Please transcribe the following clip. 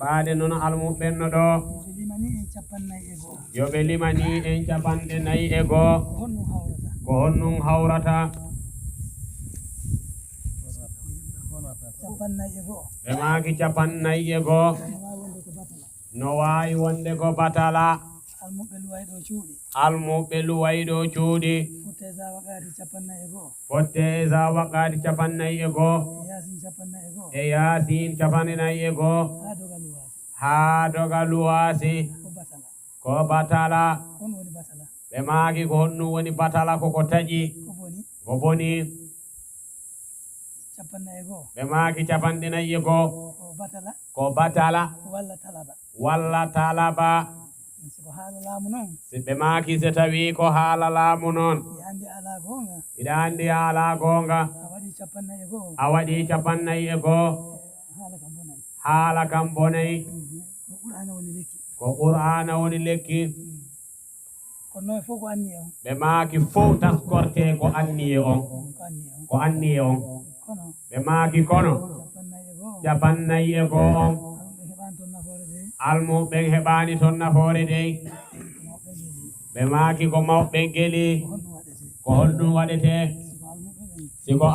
baade non almuɓen no ɗo yo ɓe limani en capanɗe nayi e goo ko honnum hawrata ɓe maaki capannayi e goo no waawi wonde ko batala almuɓe luwayɗo cuuɗi fotte sa wakkati capannayi e goo e yaasin capanɗe nayi e goo haa doga luwaasi ko batala ɓe maaki ko honnum woni batala koko taƴi ko boni ɓe maaki capanɗe nayi e goo ko batala walla talaba si ɓe maaki so tawi ko haala laamu noon iɗa anndi haala goonga a waɗi capannayi e goo haala kam bonayi ko qur'ana woni lekki ɓe maaki fof taskorte ko anniye on ɓe maaki kono capannayi e goo on almuɓen heɓani toon nafoore dey ɓe maaki ko mawɓe geli ko honɗum waɗete siko